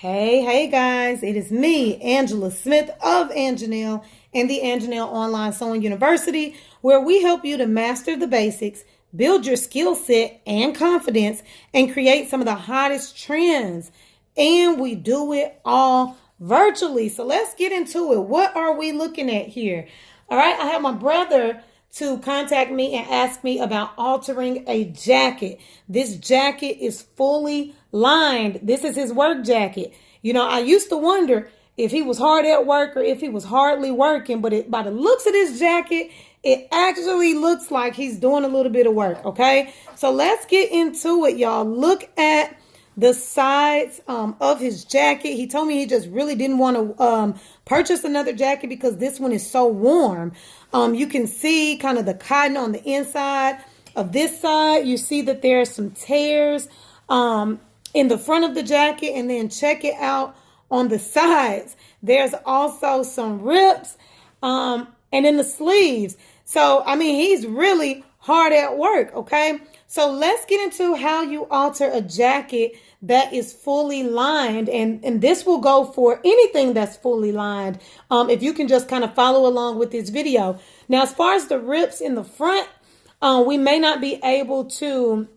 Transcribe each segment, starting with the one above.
Hey guys, it is me, AnJaNell of AnJaNell and the AnJaNell Online Sewing University, where we help you to master the basics, build your skill set and confidence, and create some of the hottest trends. And we do it all virtually. So let's get into it. What are we looking at here? All right, I have my brother to contact me and ask me about altering a jacket. This jacket is fully lined. This is his work jacket. You know, I used to wonder if he was hard at work or if he was hardly working, but by the looks of this jacket, it actually looks like he's doing a little bit of work, okay? So let's get into it, y'all. Look at the sides of his jacket. He told me he just really didn't want to purchase another jacket because this one is so warm. You can see kind of the cotton on the inside of this side. You see that there are some tears in the front of the jacket, and then check it out on the sides. There's also some rips and in the sleeves. So, I mean, he's really hard at work, okay? So let's get into how you alter a jacket that is fully lined, and this will go for anything that's fully lined, if you can just kind of follow along with this video. Now, as far as the rips in the front, we may not be able to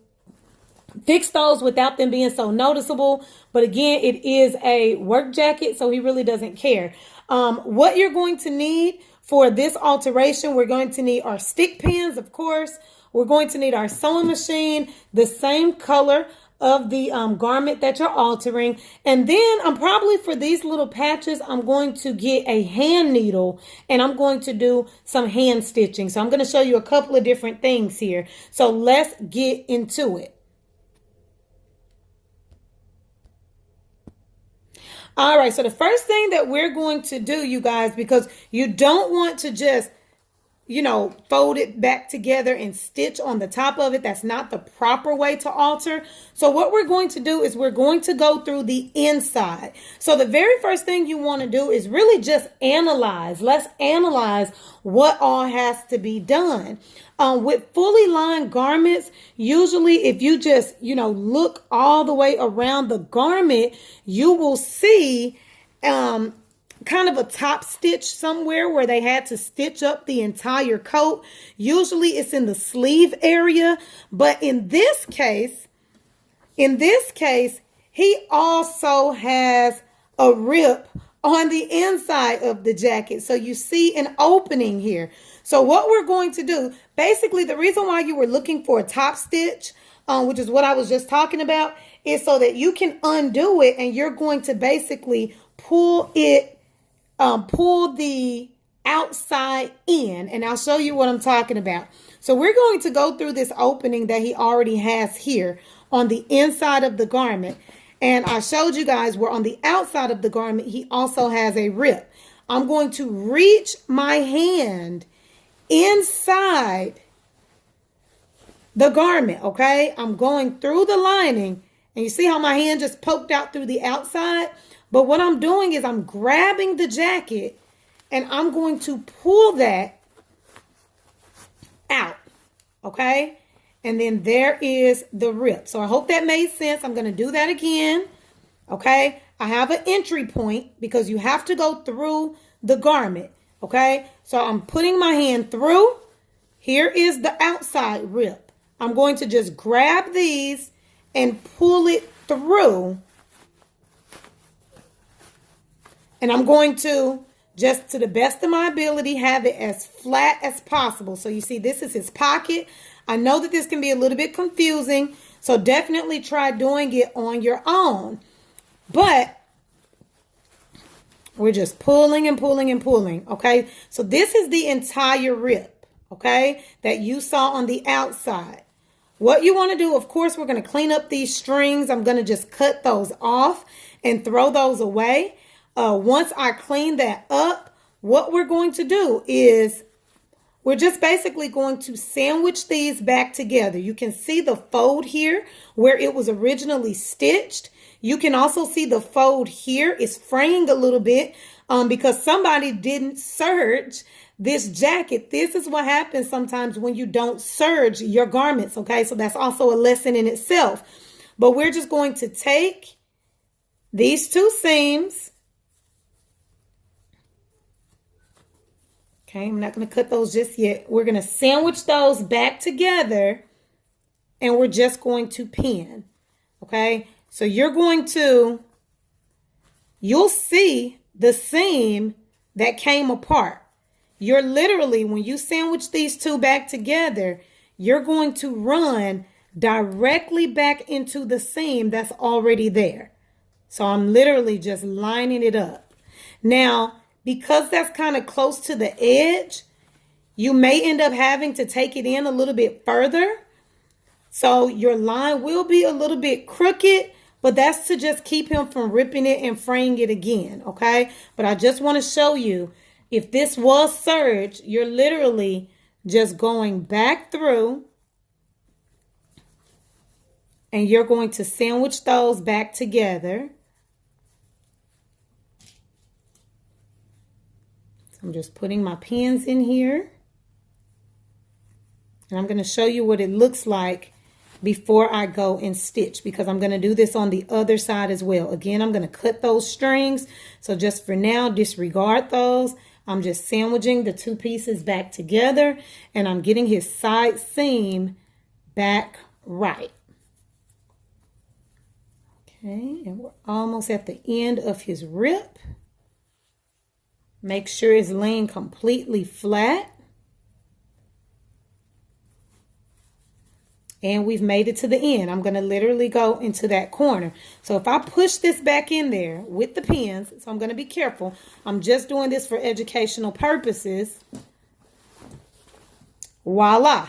fix those without them being so noticeable, but again, it is a work jacket, so he really doesn't care. What you're going to need for this alteration, we're going to need our stick pins, of course. We're going to need our sewing machine, the same color of the garment that you're altering. And then I'm probably, for these little patches, I'm going to get a hand needle and I'm going to do some hand stitching. So I'm going to show you a couple of different things here. So let's get into it. All right, so the first thing that we're going to do, you guys, because you don't want to just, you know, fold it back together and stitch on the top of it. That's not the proper way to alter. So what we're going to do is we're going to go through the inside. So the very first thing you want to do is really just analyze. Let's analyze what all has to be done. With fully lined garments, usually if you just, you know, look all the way around the garment, you will see kind of a top stitch somewhere where they had to stitch up the entire coat. Usually it's in the sleeve area, but in this case, he also has a rip on the inside of the jacket. So you see an opening here. So what we're going to do, basically the reason why you were looking for a top stitch, which is what I was just talking about, is so that you can undo it and you're going to basically pull the outside in, and I'll show you what I'm talking about. So we're going to go through this opening that he already has here on the inside of the garment. And I showed you guys where on the outside of the garment, he also has a rip. I'm going to reach my hand inside the garment, okay? I'm going through the lining, and you see how my hand just poked out through the outside? But what I'm doing is I'm grabbing the jacket and I'm going to pull that out, okay? And then there is the rip. So I hope that made sense. I'm going to do that again, okay? I have an entry point because you have to go through the garment, okay? So I'm putting my hand through. Here is the outside rip. I'm going to just grab these and pull it through. And I'm going to, just to the best of my ability, have it as flat as possible. So you see, this is his pocket. I know that this can be a little bit confusing, so definitely try doing it on your own. But we're just pulling and pulling and pulling, okay? So this is the entire rip, okay, that you saw on the outside. What you want to do, of course, we're going to clean up these strings. I'm going to just cut those off and throw those away. Once I clean that up, what we're going to do is we're just basically going to sandwich these back together. You can see the fold here where it was originally stitched. You can also see the fold here is fraying a little bit because somebody didn't serge this jacket. This is what happens sometimes when you don't serge your garments, okay? So that's also a lesson in itself. But we're just going to take these two seams. Okay, I'm not going to cut those just yet. We're going to sandwich those back together, and we're just going to pin. Okay, so you'll see the seam that came apart. You're literally, when you sandwich these two back together, you're going to run directly back into the seam that's already there. So I'm literally just lining it up. Now, because that's kind of close to the edge, you may end up having to take it in a little bit further. So your line will be a little bit crooked, but that's to just keep him from ripping it and fraying it again, okay? But I just want to show you, if this was serge, you're literally just going back through, and you're going to sandwich those back together. So I'm just putting my pins in here. And I'm going to show you what it looks like before I go and stitch, because I'm going to do this on the other side as well. Again, I'm going to cut those strings. So just for now, disregard those. I'm just sandwiching the two pieces back together, and I'm getting his side seam back right. Okay, and we're almost at the end of his rip. Make sure it's laying completely flat. And we've made it to the end. I'm going to literally go into that corner. So if I push this back in there with the pins, so I'm going to be careful. I'm just doing this for educational purposes. Voila.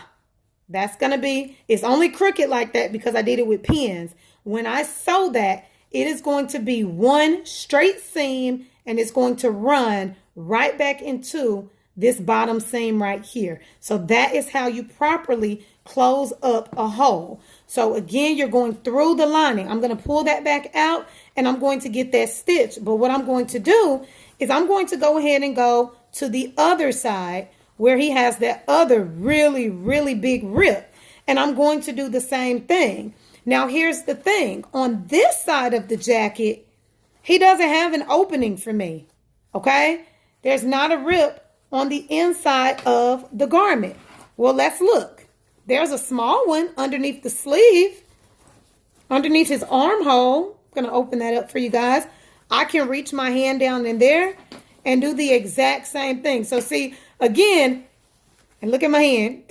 That's going to be, it's only crooked like that because I did it with pins. When I sew that, it is going to be one straight seam, and it's going to run right back into this bottom seam right here. So that is how you properly close up a hole. So again, you're going through the lining. I'm going to pull that back out, and I'm going to get that stitch. But what I'm going to do is I'm going to go ahead and go to the other side where he has that other really, really big rip. And I'm going to do the same thing. Now, here's the thing. On this side of the jacket, he doesn't have an opening for me, okay? There's not a rip on the inside of the garment. Well, let's look. There's a small one underneath the sleeve, underneath his armhole. I'm going to open that up for you guys. I can reach my hand down in there and do the exact same thing. So see, again, and look at my hand.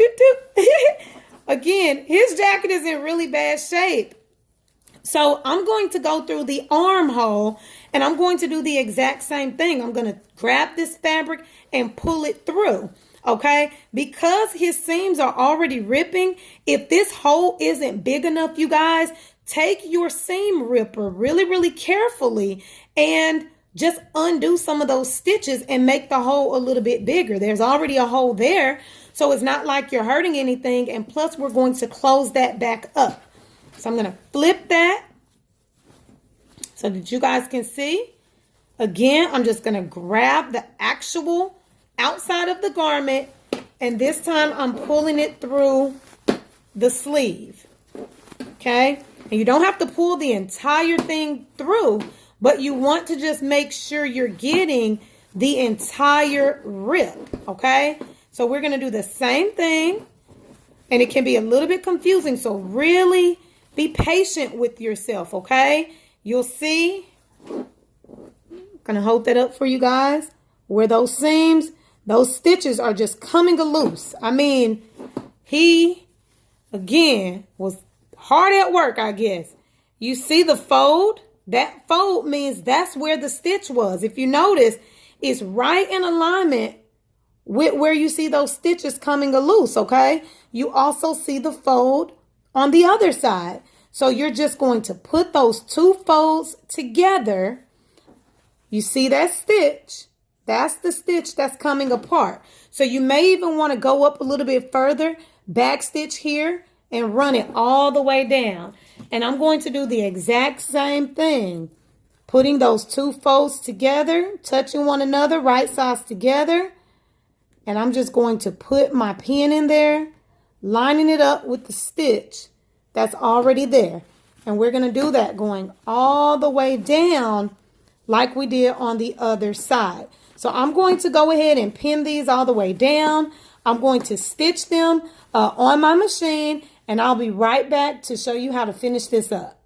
Again, his jacket is in really bad shape. So I'm going to go through the armhole, and I'm going to do the exact same thing. I'm going to grab this fabric and pull it through, okay? Because his seams are already ripping, if this hole isn't big enough, you guys, take your seam ripper really, really carefully and just undo some of those stitches and make the hole a little bit bigger. There's already a hole there, so it's not like you're hurting anything. And plus, we're going to close that back up. So I'm going to flip that so that you guys can see. Again, I'm just going to grab the actual outside of the garment, and this time I'm pulling it through the sleeve. Okay? And you don't have to pull the entire thing through, but you want to just make sure you're getting the entire rip. Okay? So we're going to do the same thing, and it can be a little bit confusing, so really be patient with yourself, okay? You'll see. I'm going to hold that up for you guys. Where those seams, those stitches are just coming loose. I mean, he, again, was hard at work, I guess. You see the fold? That fold means that's where the stitch was. If you notice, it's right in alignment with where you see those stitches coming loose, okay? You also see the fold on the other side. So you're just going to put those two folds together. You see that stitch? That's the stitch that's coming apart. So you may even want to go up a little bit further, back stitch here, and run it all the way down. And I'm going to do the exact same thing. Putting those two folds together, touching one another, right sides together. And I'm just going to put my pin in there, lining it up with the stitch that's already there. And we're going to do that going all the way down like we did on the other side. So I'm going to go ahead and pin these all the way down. I'm going to stitch them on my machine, and I'll be right back to show you how to finish this up.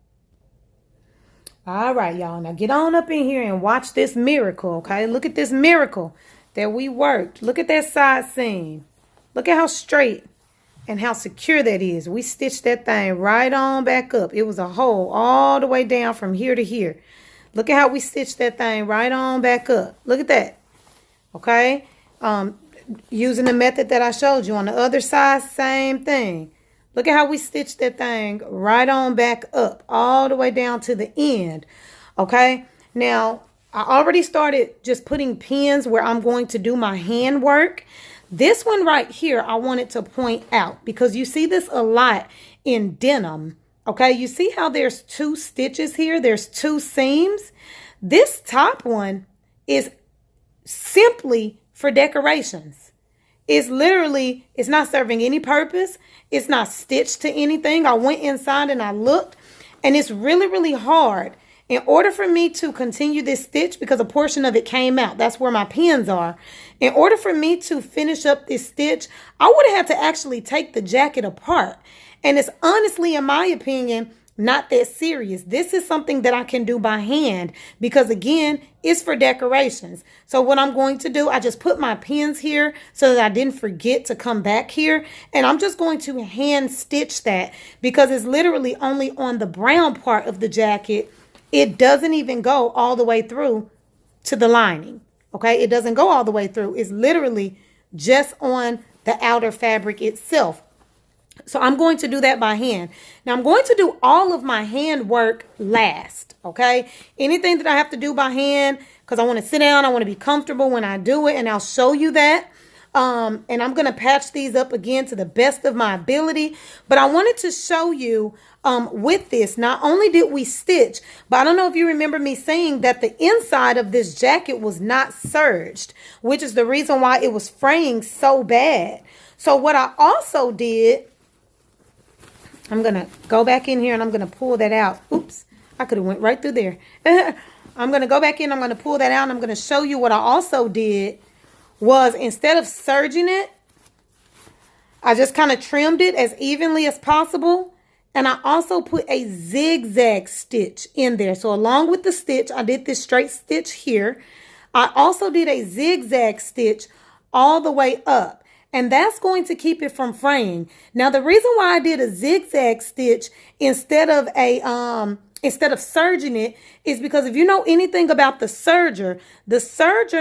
All right, y'all. Now get on up in here and watch this miracle, okay? Look at this miracle that we worked. Look at that side seam. Look at how straight and how secure that is. We stitched that thing right on back up. It was a hole all the way down from here to here. Look at how we stitched that thing right on back up. Look at that. Okay? Using the method that I showed you on the other side, same thing. Look at how we stitched that thing right on back up, all the way down to the end. Okay? Now, I already started just putting pins where I'm going to do my hand work. This one right here, I wanted to point out because you see this a lot in denim. Okay, you see how there's 2 stitches here? There's 2 seams. This top one is simply for decorations. It's literally, it's not serving any purpose. It's not stitched to anything. I went inside and I looked, and it's really, really hard. In order for me to continue this stitch, because a portion of it came out, that's where my pins are. In order for me to finish up this stitch, I would have had to actually take the jacket apart. And it's honestly, in my opinion, not that serious. This is something that I can do by hand because, again, it's for decorations. So what I'm going to do, I just put my pins here so that I didn't forget to come back here. And I'm just going to hand stitch that because it's literally only on the brown part of the jacket. It doesn't even go all the way through to the lining. Okay, it doesn't go all the way through. It's literally just on the outer fabric itself. So I'm going to do that by hand. Now I'm going to do all of my hand work last. Okay, anything that I have to do by hand, because I want to sit down, I want to be comfortable when I do it, and I'll show you that. And I'm going to patch these up again to the best of my ability. But I wanted to show you with this, not only did we stitch, but I don't know if you remember me saying that the inside of this jacket was not serged, which is the reason why it was fraying so bad. So what I also did, I'm going to go back in here and I'm going to pull that out. Oops, I could have went right through there. I'm going to go back in, I'm going to pull that out, and I'm going to show you what I also did was instead of serging it, I just kind of trimmed it as evenly as possible. And I also put a zigzag stitch in there. So along with the stitch, I did this straight stitch here. I also did a zigzag stitch all the way up. And that's going to keep it from fraying. Now, the reason why I did a zigzag stitch instead of serging it is because if you know anything about the serger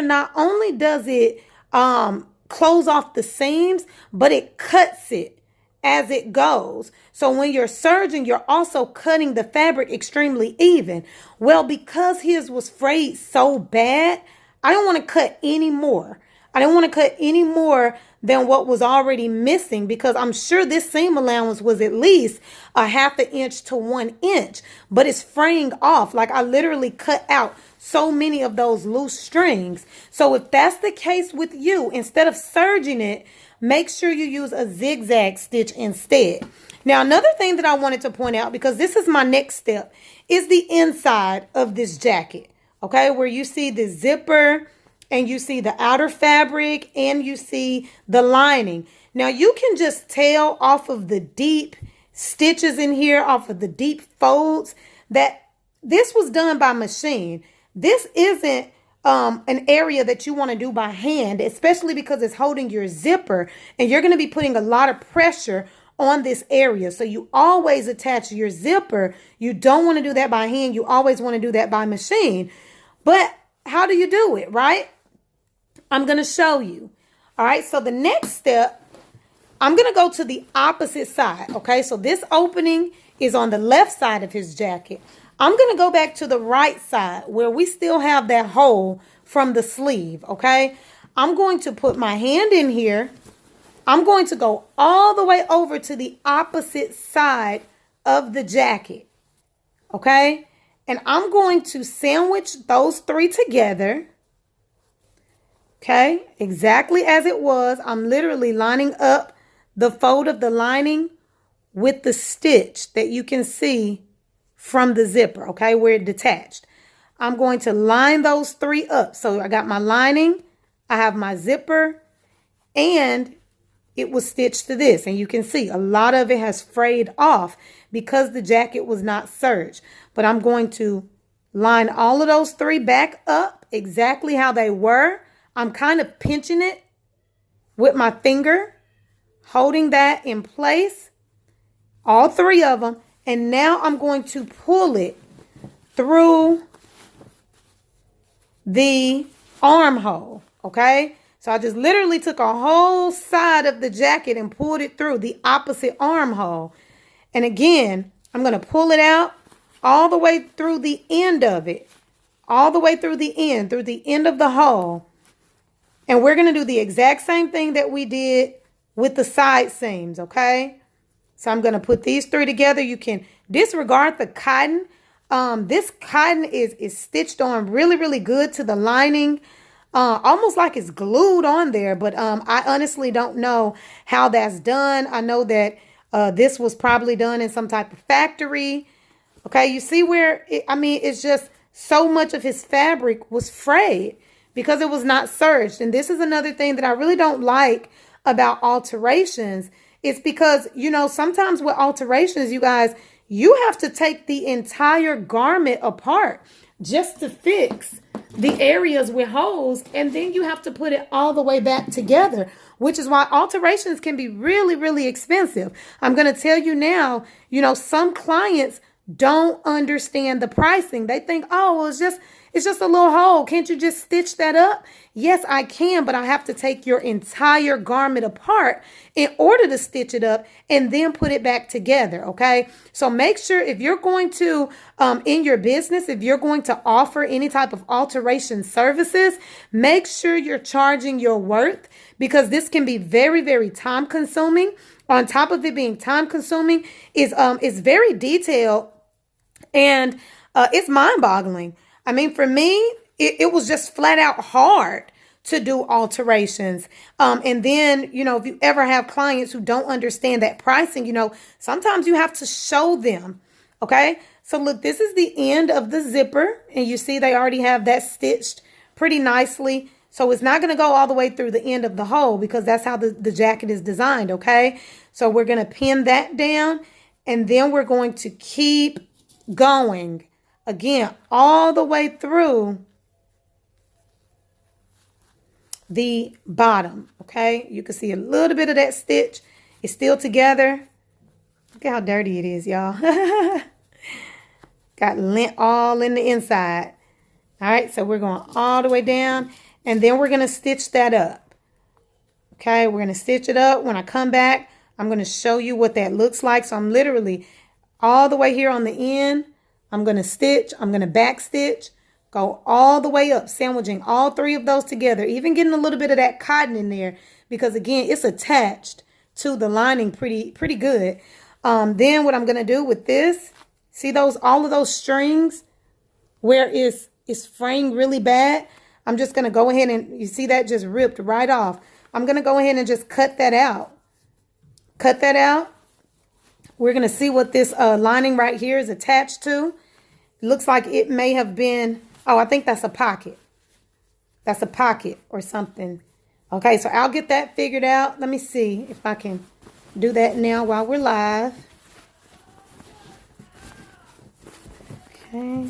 not only does it close off the seams, but it cuts it as it goes. So when you're serging, you're also cutting the fabric extremely even. Well, because his was frayed so bad, I don't want to cut any more. I didn't want to cut any more than what was already missing because I'm sure this seam allowance was at least a 1/2 inch to 1 inch, but it's fraying off. Like I literally cut out so many of those loose strings. So if that's the case with you, instead of serging it, make sure you use a zigzag stitch instead. Now, another thing that I wanted to point out, because this is my next step, is the inside of this jacket. Okay, where you see the zipper and you see the outer fabric and you see the lining. Now, you can just tell off of the deep stitches in here, off of the deep folds, that this was done by machine. This isn't an area that you want to do by hand, especially because it's holding your zipper and you're going to be putting a lot of pressure on this area. So you always attach your zipper. You don't want to do that by hand. You always want to do that by machine. But how do you do it, right? I'm going to show you. All right. So the next step, I'm going to go to the opposite side. Okay. So this opening is on the left side of his jacket. I'm going to go back to the right side where we still have that hole from the sleeve. Okay. I'm going to put my hand in here. I'm going to go all the way over to the opposite side of the jacket. Okay. And I'm going to sandwich those 3 together. Okay, exactly as it was. I'm literally lining up the fold of the lining with the stitch that you can see from the zipper, okay, where it detached. I'm going to line those 3 up. So I got my lining, I have my zipper, and it was stitched to this. And you can see a lot of it has frayed off because the jacket was not serged. But I'm going to line all of those 3 back up exactly how they were. I'm kind of pinching it with my finger, holding that in place, all 3 of them. And now I'm going to pull it through the armhole, okay? So I just literally took a whole side of the jacket and pulled it through the opposite armhole. And again, I'm going to pull it out all the way through the end of it, all the way through the end of the hole. And we're going to do the exact same thing that we did with the side seams, okay? So I'm going to put these 3 together. You can disregard the cotton. This cotton is stitched on really, really good to the lining, almost like it's glued on there. But I honestly don't know how that's done. I know that this was probably done in some type of factory. Okay, you see where, it's just so much of his fabric was frayed because it was not serged. And this is another thing that I really don't like about alterations. It's because, sometimes with alterations, you guys, you have to take the entire garment apart just to fix the areas with holes. And then you have to put it all the way back together, which is why alterations can be really, really expensive. I'm going to tell you now, some clients don't understand the pricing. They think, oh, well, it's just a little hole. Can't you just stitch that up? Yes, I can, but I have to take your entire garment apart in order to stitch it up and then put it back together, okay? So make sure if you're going to, in your business, if you're going to offer any type of alteration services, make sure you're charging your worth, because this can be very, very time consuming. On top of it being time consuming, is very detailed, and it's mind boggling. For me, it was just flat out hard to do alterations. And then, if you ever have clients who don't understand that pricing, sometimes you have to show them. Okay. So look, this is the end of the zipper, and you see they already have that stitched pretty nicely. So it's not going to go all the way through the end of the hole because that's how the jacket is designed. Okay. So we're going to pin that down, and then we're going to keep going. Again, all the way through the bottom, okay? You can see a little bit of that stitch. It's still together. Look at how dirty it is, y'all. Got lint all in the inside. All right, so we're going all the way down, and then we're going to stitch that up. Okay, we're going to stitch it up. When I come back, I'm going to show you what that looks like. So I'm literally all the way here on the end. I'm going to stitch, I'm going to back stitch, go all the way up, sandwiching all 3 of those together, even getting a little bit of that cotton in there because, again, it's attached to the lining pretty good. Then what I'm going to do with this, see all of those strings where it's fraying really bad? I'm just going to go ahead and, you see that just ripped right off. I'm going to go ahead and just cut that out. Cut that out. We're going to see what this lining right here is attached to. It looks like it may have been, I think that's a pocket. That's a pocket or something. Okay, so I'll get that figured out. Let me see if I can do that now while we're live. Okay.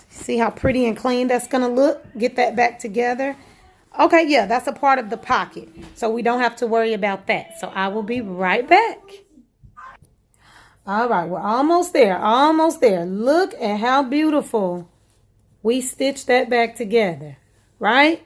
See how pretty and clean that's going to look? Get that back together. Okay, yeah, that's a part of the pocket. So we don't have to worry about that. So I will be right back. All right, we're almost there, almost there. Look at how beautiful we stitched that back together, right?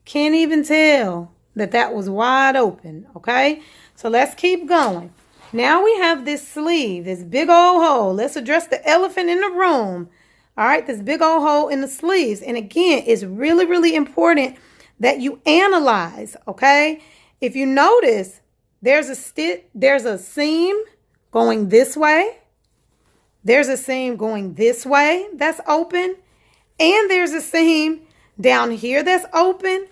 Can't even tell that was wide open, okay? So let's keep going. Now we have this sleeve, this big old hole. Let's address the elephant in the room. All right, this big old hole in the sleeves. And again, it's really, really important that you analyze, okay? If you notice, there's a seam going this way. There's a seam going this way that's open. And there's a seam down here that's open.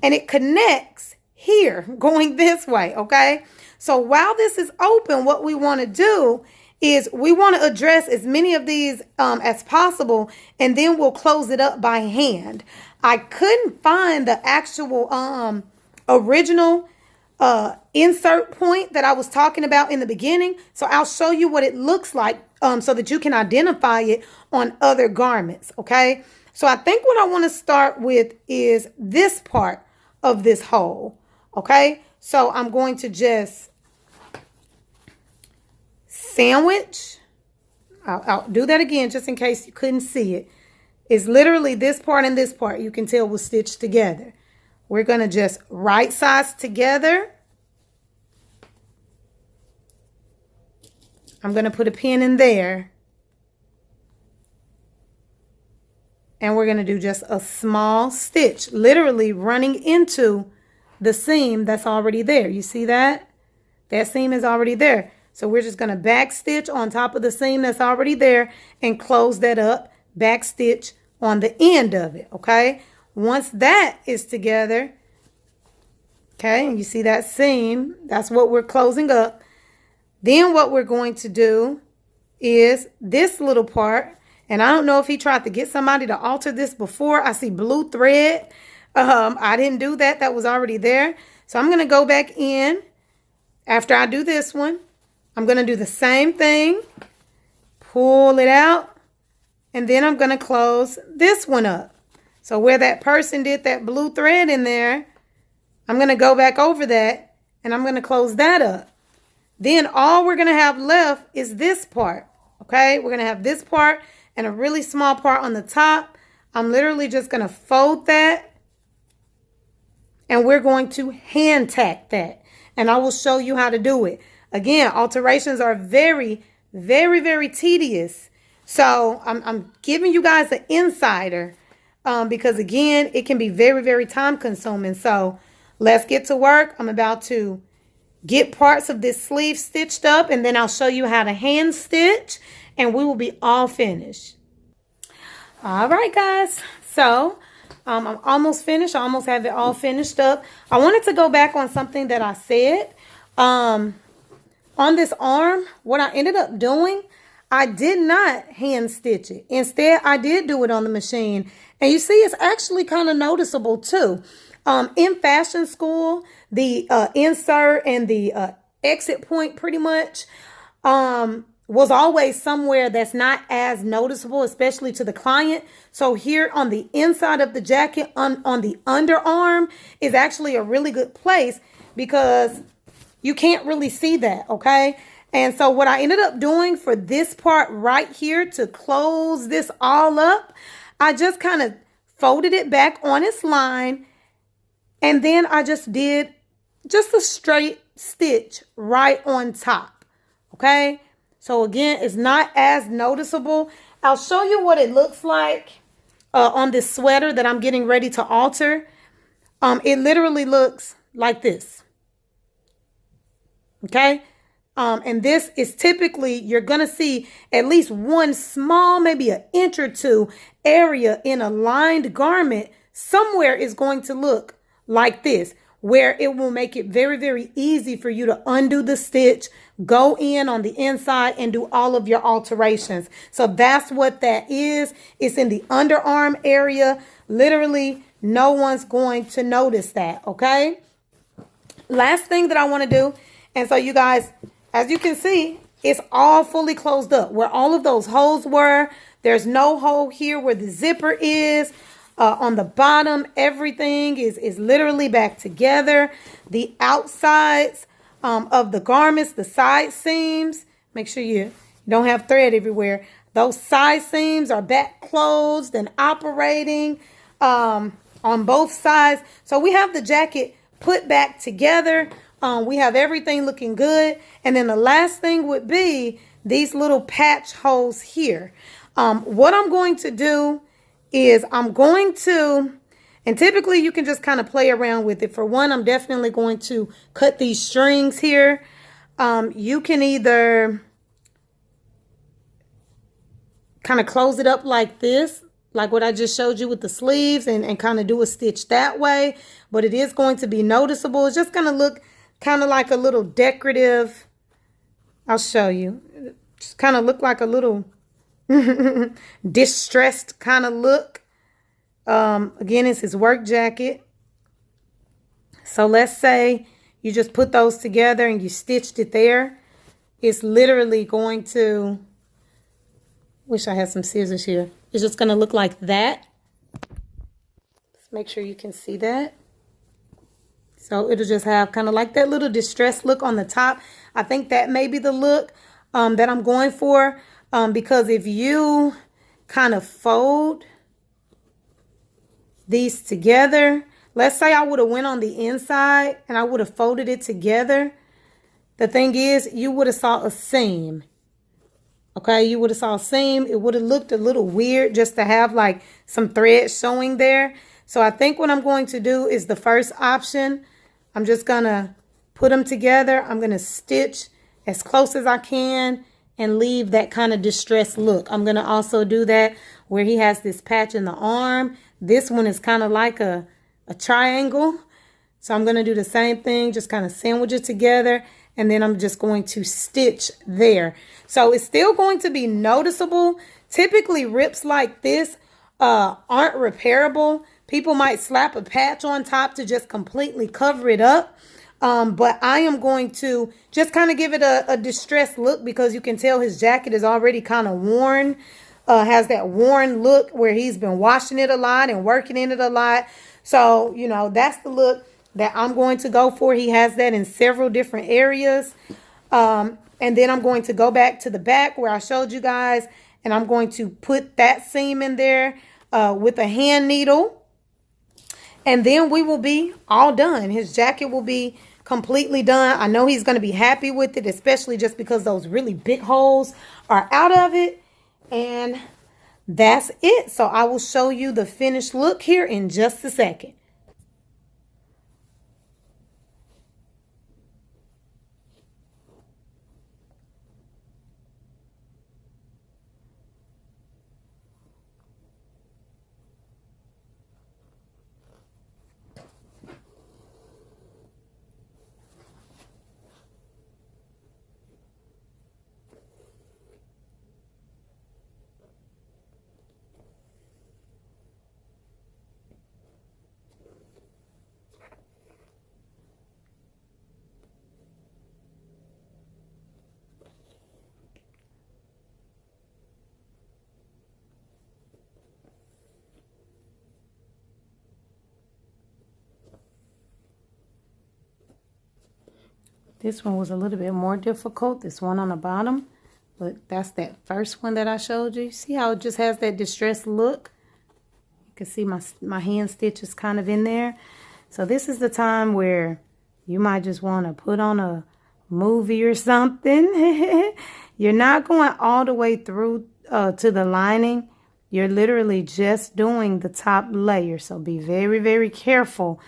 And it connects here going this way, okay? So while this is open, what we want to do is we want to address as many of these as possible, and then we'll close it up by hand. I couldn't find the actual original insert point that I was talking about in the beginning, so I'll show you what it looks like so that you can identify it on other garments, okay? So I think what I want to start with is this part of this hole, okay? So I'm going to just sandwich. I'll do that again just in case you couldn't see it. It's literally this part and this part. You can tell was stitched together. We're going to just right sides together. I'm going to put a pin in there. And we're going to do just a small stitch, literally running into the seam that's already there. You see that? That seam is already there. So we're just going to back stitch on top of the seam that's already there and close that up, back stitch on the end of it, okay? Once that is together, okay, and you see that seam, that's what we're closing up. Then what we're going to do is this little part. And I don't know if he tried to get somebody to alter this before. I see blue thread. I didn't do that. That was already there. So I'm going to go back in. After I do this one, I'm going to do the same thing. Pull it out. And then I'm going to close this one up. So where that person did that blue thread in there, I'm going to go back over that. And I'm going to close that up. Then all we're going to have left is this part. Okay, we're going to have this part and a really small part on the top. I'm literally just going to fold that. And we're going to hand tack that. And I will show you how to do it. Again, alterations are very, very, very tedious. So I'm giving you guys an insider because, again, it can be very, very time consuming. So let's get to work. I'm about to get parts of this sleeve stitched up, and then I'll show you how to hand stitch, and we will be all finished. All right, guys. So I'm almost finished. I almost have it all finished up. I wanted to go back on something that I said. On this arm, what I ended up doing, I did not hand stitch it. Instead, I did do it on the machine. And you see, it's actually kind of noticeable too. In fashion school, the insert and the exit point pretty much was always somewhere that's not as noticeable, especially to the client. So here on the inside of the jacket, on the underarm, is actually a really good place because you can't really see that, okay? And so what I ended up doing for this part right here to close this all up, I just kind of folded it back on its line, and then I just did just a straight stitch right on top, okay? So again, it's not as noticeable. I'll show you what it looks like on this sweater that I'm getting ready to alter. It literally looks like this, okay? And this is typically, you're going to see at least one small, maybe an inch or two area in a lined garment somewhere is going to look like this, where it will make it very, very easy for you to undo the stitch, go in on the inside, and do all of your alterations. So that's what that is. It's in the underarm area. Literally, no one's going to notice that, okay? Last thing that I want to do, and so you guys, as you can see, it's all fully closed up. Where all of those holes were, there's no hole here where the zipper is. On the bottom, everything is literally back together. The outsides of the garments, the side seams, make sure you don't have thread everywhere. Those side seams are back closed and operating on both sides. So we have the jacket put back together. We have everything looking good. And then the last thing would be these little patch holes here. What I'm going to do is I'm going to, and typically you can just kind of play around with it. For one, I'm definitely going to cut these strings here. You can either kind of close it up like this, like what I just showed you with the sleeves, and kind of do a stitch that way. But it is going to be noticeable. It's just going to look kind of like a little decorative, I'll show you, Just kind of look like a little distressed kind of look. Again, it's his work jacket. So let's say you just put those together and you stitched it there. It's literally going to, wish I had some scissors here. It's just going to look like that. Let's make sure you can see that. So it'll just have kind of like that little distressed look on the top. I think that may be the look that I'm going for. Because if you kind of fold these together, let's say I would have went on the inside and I would have folded it together. The thing is, you would have saw a seam. Okay, you would have saw a seam. It would have looked a little weird just to have like some thread showing there. So I think what I'm going to do is the first option. I'm just going to put them together. I'm going to stitch as close as I can and leave that kind of distressed look. I'm going to also do that where he has this patch in the arm. This one is kind of like a triangle. So I'm going to do the same thing, just kind of sandwich it together. And then I'm just going to stitch there. So it's still going to be noticeable. Typically rips like this aren't repairable. People might slap a patch on top to just completely cover it up. But I am going to just kind of give it a distressed look because you can tell his jacket is already kind of worn. Has that worn look where he's been washing it a lot and working in it a lot. So, you know, that's the look that I'm going to go for. He has that in several different areas. And then I'm going to go back to the back where I showed you guys. And I'm going to put that seam in there with a hand needle. And then we will be all done. His jacket will be completely done. I know he's going to be happy with it, especially just because those really big holes are out of it. And that's it. So I will show you the finished look here in just a second. This one was a little bit more difficult, this one on the bottom, but that's that first one that I showed you. See how it just has that distressed look? You can see my hand stitch is kind of in there. So this is the time where you might just want to put on a movie or something. You're not going all the way through to the lining. You're literally just doing the top layer. So be very, very careful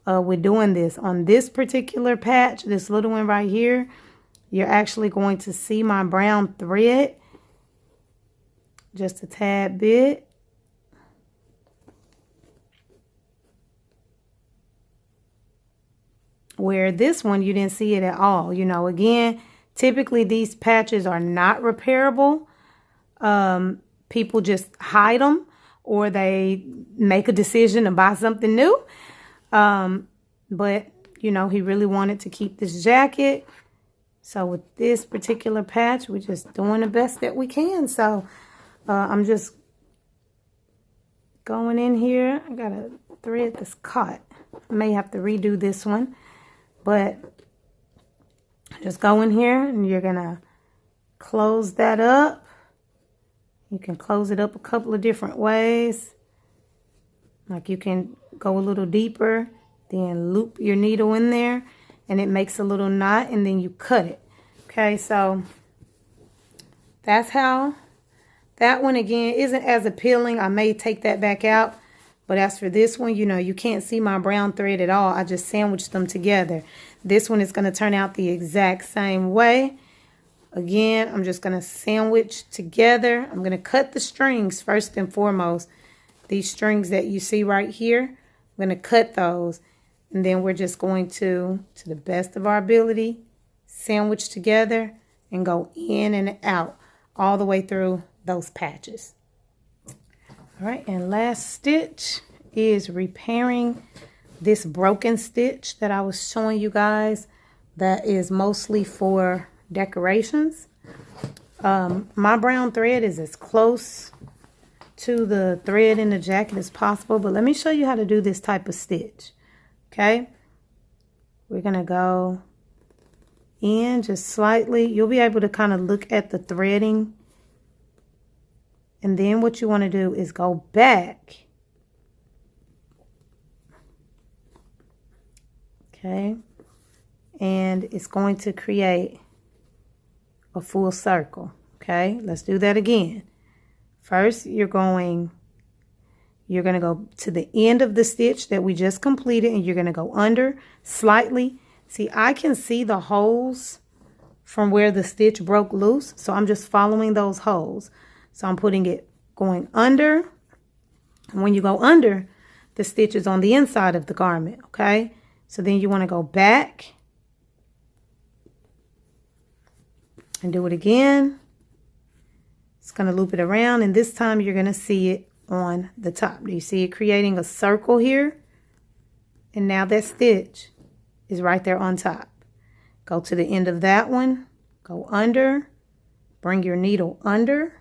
with doing this. On this particular patch, this little one right here, you're actually going to see my brown thread just a tad bit. Where this one, you didn't see it at all. You know, again, typically these patches are not repairable. People just hide them or they make a decision to buy something new. But, you know, he really wanted to keep this jacket. So with this particular patch, we're just doing the best that we can. So I'm just going in here. I got a thread that's caught. I may have to redo this one. But just go in here and you're going to close that up. You can close it up a couple of different ways. Like you can go a little deeper, then loop your needle in there and it makes a little knot and then you cut it. Okay, so that's how that one again isn't as appealing. I may take that back out. But as for this one, you know, you can't see my brown thread at all. I just sandwiched them together. This one is going to turn out the exact same way. Again, I'm just going to sandwich together. I'm going to cut the strings first and foremost. These strings that you see right here, I'm going to cut those. And then we're just going to the best of our ability, sandwich together and go in and out all the way through those patches. All right, and last stitch is repairing this broken stitch that I was showing you guys that is mostly for decorations. My brown thread is as close to the thread in the jacket as possible, but let me show you how to do this type of stitch. Okay, we're gonna go in just slightly. You'll be able to kind of look at the threading, and then what you want to do is go back. Okay, and it's going to create a full circle. Okay, let's do that again. First, you're going to go to the end of the stitch that we just completed, and you're going to go under slightly. See, I can see the holes from where the stitch broke loose, so I'm just following those holes. So I'm putting it going under. And when you go under, the stitch is on the inside of the garment, okay? So then you want to go back and do it again. It's going to loop it around, and this time you're going to see it on the top. Do you see it creating a circle here? And now that stitch is right there on top. Go to the end of that one, go under, bring your needle under.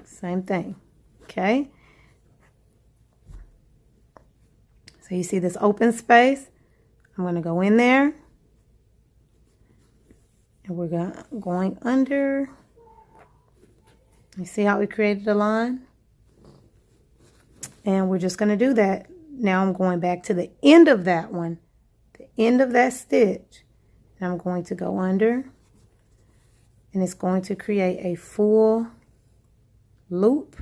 Same thing, okay? So you see this open space? I'm going to go in there, and we're going under. You see how we created a line? And we're just going to do that. Now I'm going back to the end of that one, the end of that stitch, and I'm going to go under, and it's going to create a full loop.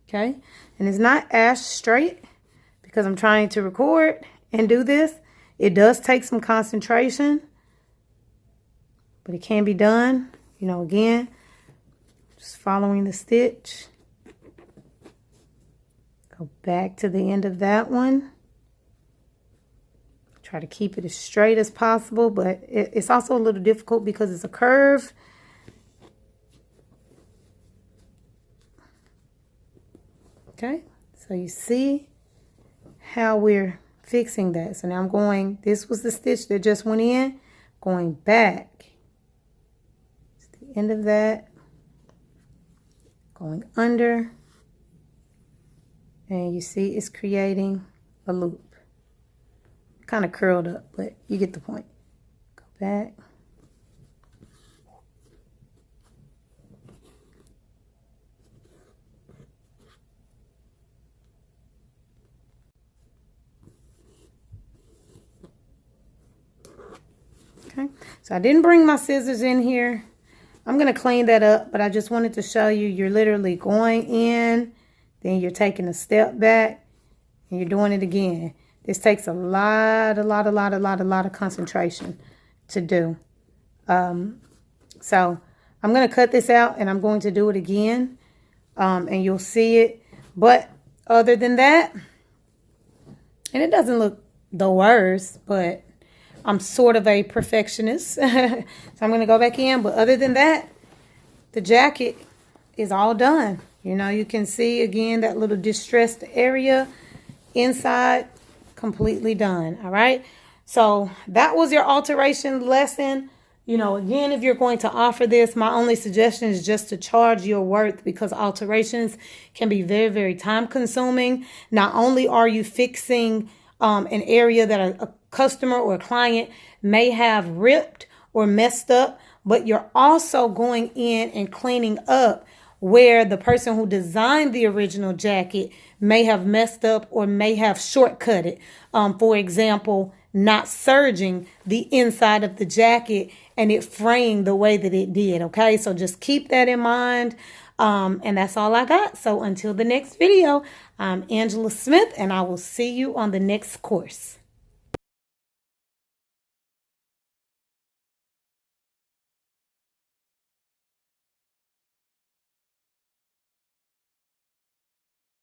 Okay, and it's not as straight because I'm trying to record and do this. It does take some concentration, but it can be done. You know, again, just following the stitch. Go back to the end of that one. Try to keep it as straight as possible, but it's also a little difficult because it's a curve. Okay, so you see how we're fixing that. So now I'm going, this was the stitch that just went in, going back to the end of that, going under, and you see it's creating a loop. Kind of curled up, but you get the point. Go back. Okay, so I didn't bring my scissors in here. I'm going to clean that up, but I just wanted to show you, you're literally going in, then you're taking a step back, and you're doing it again. This takes a lot of concentration to do. So I'm going to cut this out, and I'm going to do it again, and you'll see it. But other than that, and it doesn't look the worst, but I'm sort of a perfectionist. So I'm going to go back in. But other than that, the jacket is all done. You know, you can see, again, that little distressed area inside, completely done. All right. So that was your alteration lesson. You know, again, if you're going to offer this, my only suggestion is just to charge your worth, because alterations can be very, very time consuming. Not only are you fixing an area that a customer or a client may have ripped or messed up, but you're also going in and cleaning up where the person who designed the original jacket may have messed up or may have shortcutted. For example, not serging the inside of the jacket and it fraying the way that it did. Okay, so just keep that in mind. And that's all I got. So until the next video, I'm AnJaNell Smith, and I will see you on the next course.